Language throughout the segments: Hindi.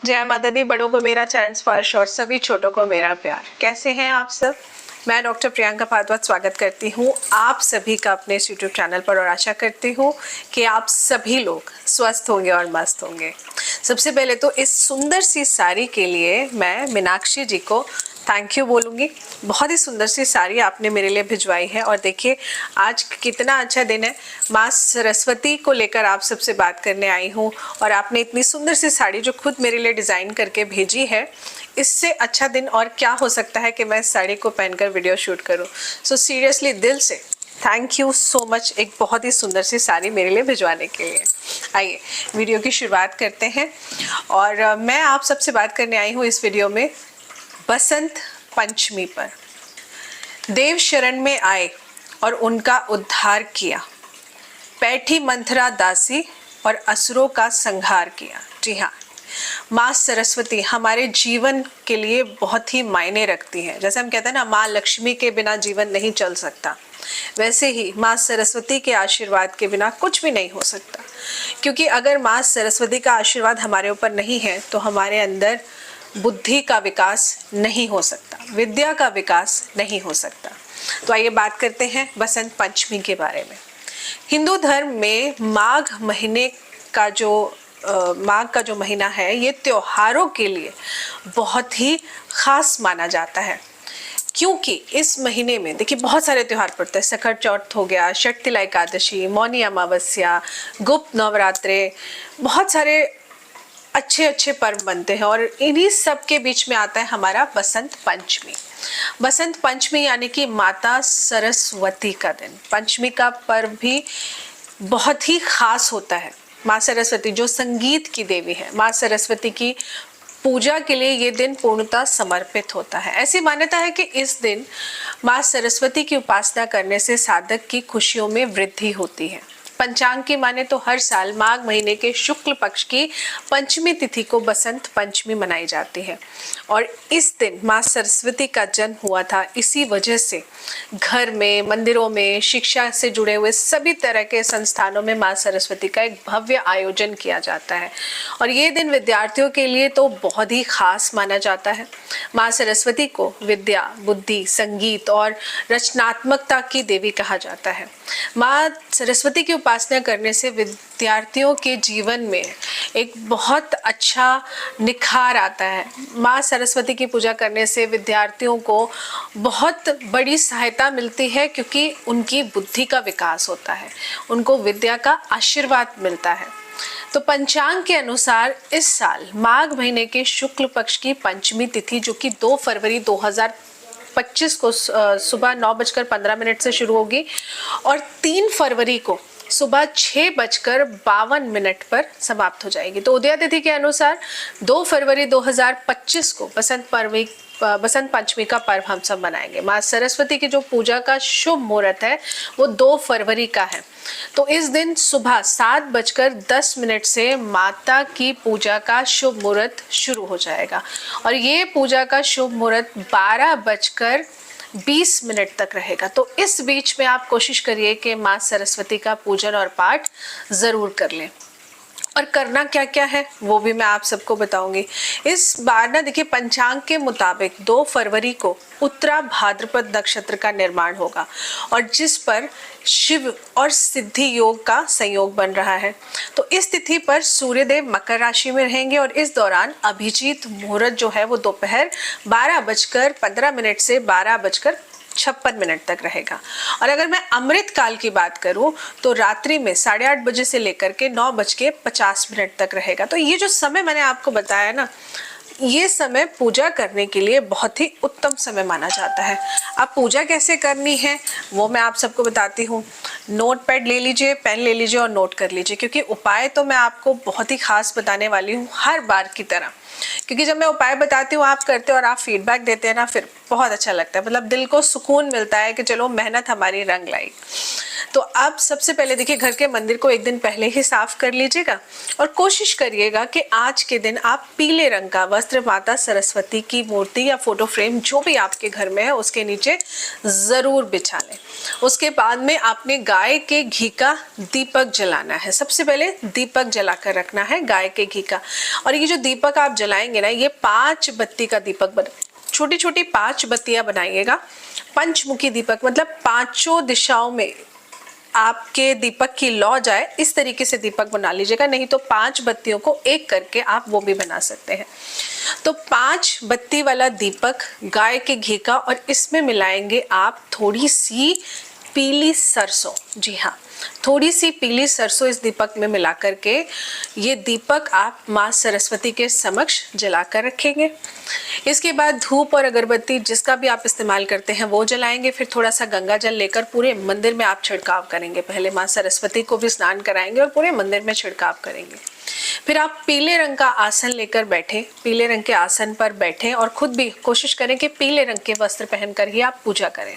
जय माता दी। बड़ों को मेरा चरण स्पर्श और सभी छोटों को मेरा प्यार। कैसे हैं आप सब? मैं डॉक्टर प्रियंका भारद्वाज स्वागत करती हूँ आप सभी का अपने इस यूट्यूब चैनल पर और आशा करती हूँ कि आप सभी लोग स्वस्थ होंगे और मस्त होंगे। सबसे पहले तो इस सुंदर सी साड़ी के लिए मैं मीनाक्षी जी को थैंक यू बोलूँगी। बहुत ही सुंदर सी साड़ी आपने मेरे लिए भिजवाई है और देखिए आज कितना अच्छा दिन है। माँ सरस्वती को लेकर आप सबसे बात करने आई हूँ और आपने इतनी सुंदर सी साड़ी जो खुद मेरे लिए डिज़ाइन करके भेजी है, इससे अच्छा दिन और क्या हो सकता है कि मैं इस साड़ी को पहनकर वीडियो शूट करूँ। सो सीरियसली दिल से थैंक यू सो मच एक बहुत ही सुंदर सी साड़ी मेरे लिए भिजवाने के लिए। आइए वीडियो की शुरुआत करते हैं और मैं आप सबसे बात करने आई हूँ इस वीडियो में बसंत पंचमी पर। देव शरण में आए और उनका उद्धार किया, बैठी मंथरा दासी और असुरों का संहार किया। जी हाँ, माँ सरस्वती हमारे जीवन के लिए बहुत ही मायने रखती है। जैसे हम कहते हैं ना, माँ लक्ष्मी के बिना जीवन नहीं चल सकता, वैसे ही माँ सरस्वती के आशीर्वाद के बिना कुछ भी नहीं हो सकता। क्योंकि अगर माँ सरस्वती का आशीर्वाद हमारे ऊपर नहीं है तो हमारे अंदर बुद्धि का विकास नहीं हो सकता, विद्या का विकास नहीं हो सकता। तो आइए बात करते हैं बसंत पंचमी के बारे में। हिंदू धर्म में माघ महीने का माघ का जो महीना है, ये त्योहारों के लिए बहुत ही खास माना जाता है। क्योंकि इस महीने में देखिए बहुत सारे त्योहार पड़ते हैं। सखर चौथ हो गया, शक्तिला एकादशी, मौनी अमावस्या, गुप्त नवरात्रे, बहुत सारे अच्छे अच्छे पर्व बनते हैं और इन्हीं सब के बीच में आता है हमारा बसंत पंचमी। बसंत पंचमी यानी कि माता सरस्वती का दिन। पंचमी का पर्व भी बहुत ही खास होता है। माँ सरस्वती जो संगीत की देवी है, माँ सरस्वती की पूजा के लिए ये दिन पूर्णतः समर्पित होता है। ऐसी मान्यता है कि इस दिन माँ सरस्वती की उपासना करने से साधक की खुशियों में वृद्धि होती है। पंचांग की माने तो हर साल माघ महीने के शुक्ल पक्ष की पंचमी तिथि को बसंत पंचमी मनाई जाती है और इस दिन माँ सरस्वती का जन्म हुआ था। इसी वजह से घर में, मंदिरों में, शिक्षा से जुड़े हुए सभी तरह के संस्थानों में माँ सरस्वती का एक भव्य आयोजन किया जाता है और ये दिन विद्यार्थियों के लिए तो बहुत ही खास माना जाता है। माँ सरस्वती को विद्या, बुद्धि, संगीत और रचनात्मकता की देवी कहा जाता है। माँ सरस्वती की उपासना करने से विद्यार्थियों के जीवन में एक बहुत अच्छा निखार आता है। माँ सरस्वती की पूजा करने से विद्यार्थियों को बहुत बड़ी सहायता मिलती है क्योंकि उनकी बुद्धि का विकास होता है, उनको विद्या का आशीर्वाद मिलता है। तो पंचांग के अनुसार इस साल माघ महीने के शुक्ल पक्ष की पंचमी तिथि जो कि 2 फरवरी 2025 को सुबह 9:15 से शुरू होगी और 3 फरवरी को सुबह 6:52 पर समाप्त हो जाएगी। तो उदया तिथि के अनुसार 2 फरवरी 2025 को बसंत पंचमी का पर्व हम सब मनाएंगे। माँ सरस्वती की जो पूजा का शुभ मुहूर्त है वो 2 फरवरी का है। तो इस दिन सुबह 7:10 से माता की पूजा का शुभ मुहूर्त शुरू हो जाएगा और ये पूजा का शुभ मुहूर्त 12:20 तक रहेगा। तो इस बीच में आप कोशिश करिए कि माँ सरस्वती का पूजन और पाठ जरूर कर लें। और करना क्या क्या है वो भी मैं आप सबको बताऊंगी। इस बार ना देखिए पंचांग के मुताबिक 2 फरवरी को उत्तरा भाद्रपद नक्षत्र का निर्माण होगा और जिस पर शिव और सिद्धि योग का संयोग बन रहा है। तो इस तिथि पर सूर्यदेव मकर राशि में रहेंगे और इस दौरान अभिजीत मुहूर्त जो है वो दोपहर 12:15 से 12:56 तक रहेगा। और अगर मैं अमृत काल की बात करूं तो रात्रि में 8:30 बजे से लेकर के 9:50 तक रहेगा। तो ये जो समय मैंने आपको बताया ना, ये समय पूजा करने के लिए बहुत ही उत्तम समय माना जाता है। अब पूजा कैसे करनी है वो मैं आप सबको बताती हूँ। नोट पैड ले लीजिए, पेन ले लीजिए और नोट कर लीजिए क्योंकि उपाय तो मैं आपको बहुत ही खास बताने वाली हूँ हर बार की तरह। क्योंकि जब मैं उपाय बताती हूँ, आप करते हो और आप फीडबैक देते हैं ना, फिर बहुत अच्छा लगता है। मतलब दिल को सुकून मिलता है कि चलो मेहनत हमारी रंग लाई। तो आप सबसे पहले देखिए घर के मंदिर को एक दिन पहले ही साफ कर लीजिएगा और कोशिश करिएगा कि आज के दिन आप पीले रंग का वस्त्र माता सरस्वती की मूर्ति या फोटो फ्रेम जो भी आपके घर में है उसके नीचे जरूर बिछा लें। उसके बाद में आपने गाय के घी का दीपक जलाना है। सबसे पहले दीपक जलाकर रखना है गाय के घी का। और ये जो दीपक आप जलाएंगे ना, ये 5 बत्ती का दीपक छोटी छोटी 5 बत्तियां बनाइएगा। पंचमुखी दीपक मतलब 5 दिशाओं में आपके दीपक की लौ जाए इस तरीके से दीपक बना लीजिएगा, नहीं तो 5 बत्तियों को एक करके आप वो भी बना सकते हैं। तो 5 बत्ती वाला दीपक गाय के घी का, और इसमें मिलाएंगे आप थोड़ी सी पीली सरसों। जी हाँ, थोड़ी सी पीली सरसों इस दीपक में मिला करके ये दीपक आप माँ सरस्वती के समक्ष जलाकर रखेंगे। इसके बाद धूप और अगरबत्ती जिसका भी आप इस्तेमाल करते हैं वो जलाएंगे। फिर थोड़ा सा गंगा जल लेकर पूरे मंदिर में आप छिड़काव करेंगे। पहले माँ सरस्वती को भी स्नान कराएंगे और पूरे मंदिर में छिड़काव करेंगे। फिर आप पीले रंग का आसन लेकर बैठे, पीले रंग के आसन पर बैठे और खुद भी कोशिश करें कि पीले रंग के वस्त्र पहनकर ही आप पूजा करें।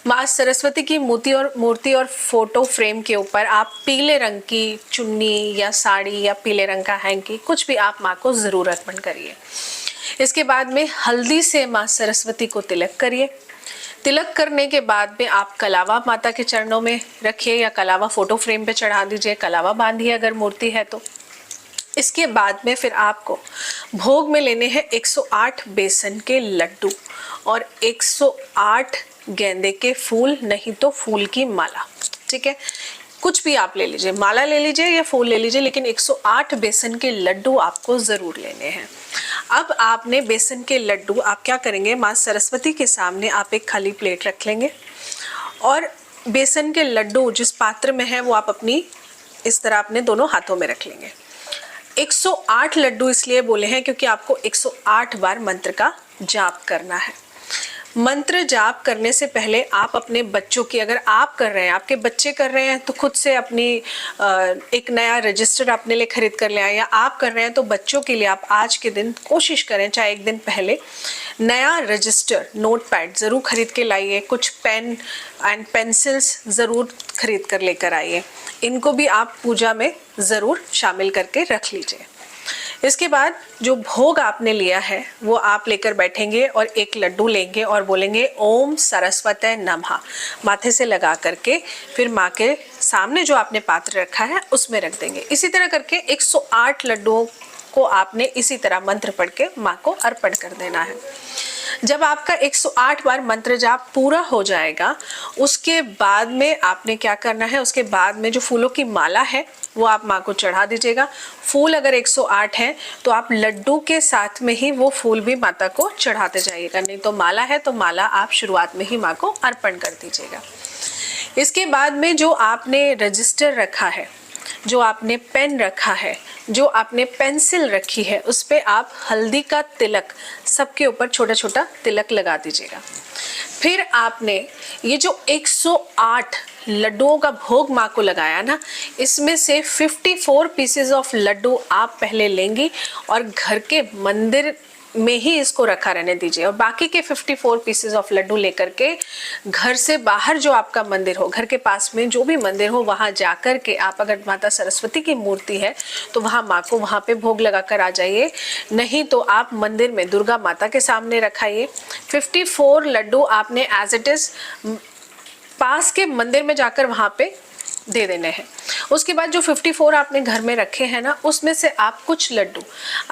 माँ सरस्वती की मूर्ति और फोटो फ्रेम के ऊपर आप पीले रंग की चुन्नी या साड़ी या पीले रंग का हैंकी कुछ भी आप माँ को जरूर अर्पण करिए। इसके बाद में हल्दी से माँ सरस्वती को तिलक करिए। तिलक करने के बाद में आप कलावा माता के चरणों में रखिए या कलावा फोटो फ्रेम पे चढ़ा दीजिए, कलावा बांधिए अगर मूर्ति है तो। इसके बाद में फिर आपको भोग में लेने हैं 108 बेसन के लड्डू और 108 गेंदे के फूल, नहीं तो फूल की माला। ठीक है, कुछ भी आप ले लीजिए, माला ले लीजिए या फूल ले लीजिए, लेकिन 108 बेसन के लड्डू आपको जरूर लेने हैं। अब आपने बेसन के लड्डू आप क्या करेंगे, माँ सरस्वती के सामने आप एक खाली प्लेट रख लेंगे और बेसन के लड्डू जिस पात्र में है वो आप अपनी इस तरह अपने दोनों हाथों में रख लेंगे। 108 लड्डू इसलिए बोले हैं क्योंकि आपको 108 बार मंत्र का जाप करना है। मंत्र जाप करने से पहले आप अपने बच्चों की, अगर आप कर रहे हैं, आपके बच्चे कर रहे हैं तो खुद से अपनी एक नया रजिस्टर अपने लिए खरीद कर ले आए, या आप कर रहे हैं तो बच्चों के लिए आप आज के दिन कोशिश करें चाहे एक दिन पहले नया रजिस्टर नोटपैड ज़रूर खरीद के लाइए। कुछ पेन एंड पेंसिल्स ज़रूर खरीद कर लेकर आइए। इनको भी आप पूजा में ज़रूर शामिल करके रख लीजिए। इसके बाद जो भोग आपने लिया है वो आप लेकर बैठेंगे और एक लड्डू लेंगे और बोलेंगे ओम सरस्वते नमः माथे से लगा करके, फिर माँ के सामने जो आपने पात्र रखा है उसमें रख देंगे। इसी तरह करके 108 लड्डुओं को आपने इसी तरह मंत्र पढ़ के माँ को अर्पण कर देना है। जब आपका 108 बार मंत्र जाप पूरा हो जाएगा उसके बाद में आपने क्या करना है, उसके बाद में जो फूलों की माला है वो आप माँ को चढ़ा दीजिएगा। फूल अगर 108 है तो आप लड्डू के साथ में ही वो फूल भी माता को चढ़ाते जाइएगा, नहीं तो माला है तो माला आप शुरुआत में ही माँ को अर्पण कर दीजिएगा। इसके बाद में जो आपने रजिस्टर रखा है, जो आपने पेन रखा है, जो आपने पेंसिल रखी है, उस पे आप हल्दी का तिलक सबके ऊपर छोटा छोटा तिलक लगा दीजिएगा। फिर आपने ये जो 108 लड्डुओं का भोग माँ को लगाया ना, इसमें से 54 पीसेस ऑफ लड्डू आप पहले लेंगी और घर के मंदिर में ही इसको रखा रहने दीजिए, और बाकी के 54 पीसेस ऑफ लड्डू लेकर के घर से बाहर जो आपका मंदिर हो, घर के पास में जो भी मंदिर हो वहां जाकर के आप, अगर माता सरस्वती की मूर्ति है तो वहां माँ को वहां पे भोग लगा कर आ जाइए, नहीं तो आप मंदिर में दुर्गा माता के सामने रखाइए। 54 लड्डू आपने एज इट इज पास के मंदिर में जाकर वहां पे दे देने हैं। उसके बाद जो 54 आपने घर में रखे हैं ना, उसमें से आप कुछ लड्डू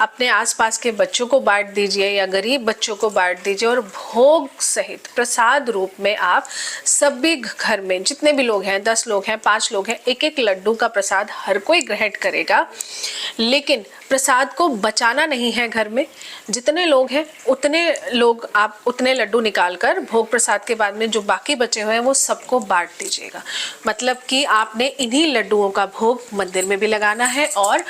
अपने आसपास के बच्चों को बांट दीजिए या गरीब बच्चों को बांट दीजिए, और भोग सहित प्रसाद रूप में आप सभी घर में जितने भी लोग हैं, 10 लोग हैं, 5 लोग हैं, एक एक लड्डू का प्रसाद हर कोई ग्रहण करेगा, लेकिन प्रसाद को बचाना नहीं है। घर में जितने लोग हैं उतने लोग आप उतने लड्डू निकाल कर भोग प्रसाद के बाद में जो बाकी बचे हुए हैं वो सबको बांट दीजिएगा। मतलब कि आपने इन्हीं लड्डुओं का भोग मंदिर में भी लगाना है और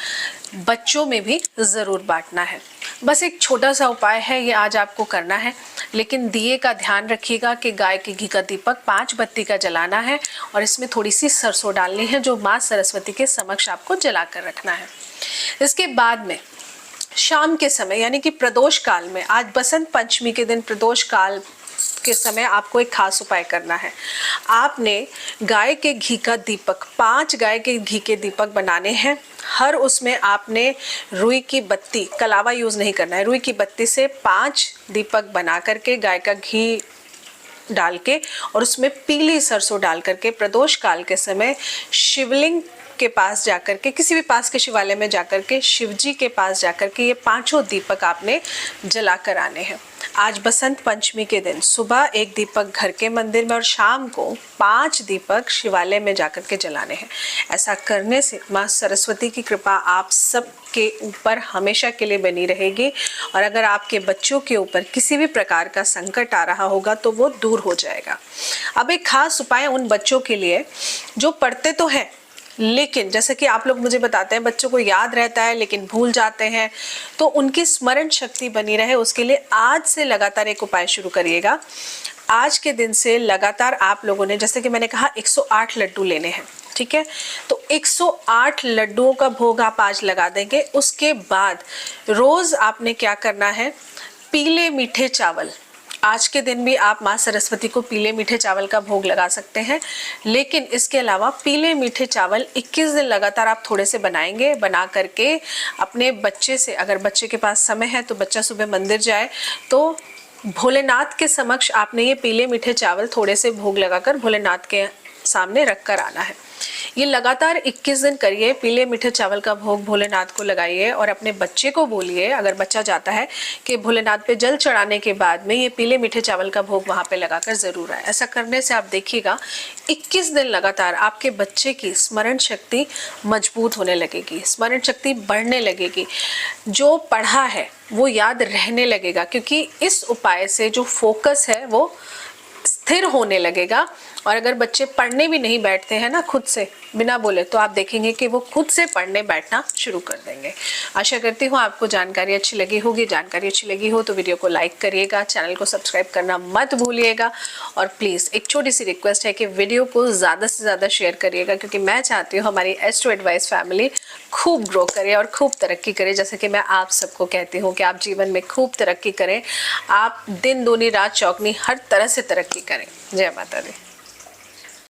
बच्चों में भी ज़रूर बांटना है। बस एक छोटा सा उपाय है, ये आज आपको करना है, लेकिन दिए का ध्यान रखिएगा कि गाय के घी का दीपक 5 बत्ती का जलाना है और इसमें थोड़ी सी सरसों डालनी है जो माँ सरस्वती के समक्ष आपको जला कर रखना है। इसके बाद में शाम के समय यानी कि प्रदोष काल में, आज बसंत पंचमी के दिन प्रदोष काल के समय आपको एक खास उपाय करना है। आपने गाय के घी का दीपक, 5 गाय के घी के दीपक बनाने हैं। हर उसमें आपने रुई की बत्ती, कलावा यूज़ नहीं करना है, रुई की बत्ती से 5 दीपक बना करके गाय का घी डाल के और उसमें पीली सरसों डाल करके प्रदोष काल के समय शिवलिंग के पास जाकर के, किसी भी पास के शिवालय में जाकर के, शिव जी के पास जाकर के ये 5 दीपक आपने जला कर आने हैं। आज बसंत पंचमी के दिन सुबह 1 दीपक घर के मंदिर में और शाम को 5 दीपक शिवालय में जाकर के जलाने हैं। ऐसा करने से माँ सरस्वती की कृपा आप सब के ऊपर हमेशा के लिए बनी रहेगी और अगर आपके बच्चों के ऊपर किसी भी प्रकार का संकट आ रहा होगा तो वो दूर हो जाएगा। अब एक खास उपाय उन बच्चों के लिए जो पढ़ते तो हैं लेकिन जैसे कि आप लोग मुझे बताते हैं बच्चों को याद रहता है लेकिन भूल जाते हैं, तो उनकी स्मरण शक्ति बनी रहे उसके लिए आज से लगातार एक उपाय शुरू करिएगा। आज के दिन से लगातार आप लोगों ने, जैसे कि मैंने कहा, 108 लड्डू लेने हैं, ठीक है। तो 108 लड्डुओं का भोग आप आज लगा देंगे। उसके बाद रोज आपने क्या करना है, पीले मीठे चावल, आज के दिन भी आप माँ सरस्वती को पीले मीठे चावल का भोग लगा सकते हैं, लेकिन इसके अलावा पीले मीठे चावल 21 दिन लगातार आप थोड़े से बनाएंगे। बना करके अपने बच्चे से, अगर बच्चे के पास समय है तो बच्चा सुबह मंदिर जाए तो भोलेनाथ के समक्ष आपने ये पीले मीठे चावल थोड़े से भोग लगाकर भोलेनाथ के सामने रख कर आना है। ये लगातार 21 दिन करिए। पीले मीठे चावल का भोग भोलेनाथ को लगाइए और अपने बच्चे को बोलिए, अगर बच्चा जाता है, कि भोलेनाथ पे जल चढ़ाने के बाद में ये पीले मीठे चावल का भोग वहाँ पे लगाकर ज़रूर आए। ऐसा करने से आप देखिएगा 21 दिन लगातार आपके बच्चे की स्मरण शक्ति मजबूत होने लगेगी, स्मरण शक्ति बढ़ने लगेगी, जो पढ़ा है वो याद रहने लगेगा, क्योंकि इस उपाय से जो फोकस है वो स्थिर होने लगेगा। और अगर बच्चे पढ़ने भी नहीं बैठते हैं ना खुद से बिना बोले, तो आप देखेंगे कि वो खुद से पढ़ने बैठना शुरू कर देंगे। आशा करती हूँ आपको जानकारी अच्छी लगी होगी। जानकारी अच्छी लगी हो तो वीडियो को लाइक करिएगा, चैनल को सब्सक्राइब करना मत भूलिएगा और प्लीज़ एक छोटी सी रिक्वेस्ट है कि वीडियो को ज़्यादा से ज़्यादा शेयर करिएगा, क्योंकि मैं चाहती हूँ हमारी एस्ट्रो एडवाइस फैमिली खूब ग्रो करे और खूब तरक्की करे। जैसे कि मैं आप सबको कहती हूँ कि आप जीवन में खूब तरक्की करें, आप दिन दूनी रात चौगनी हर तरह से तरक्की करें। जय माता दी।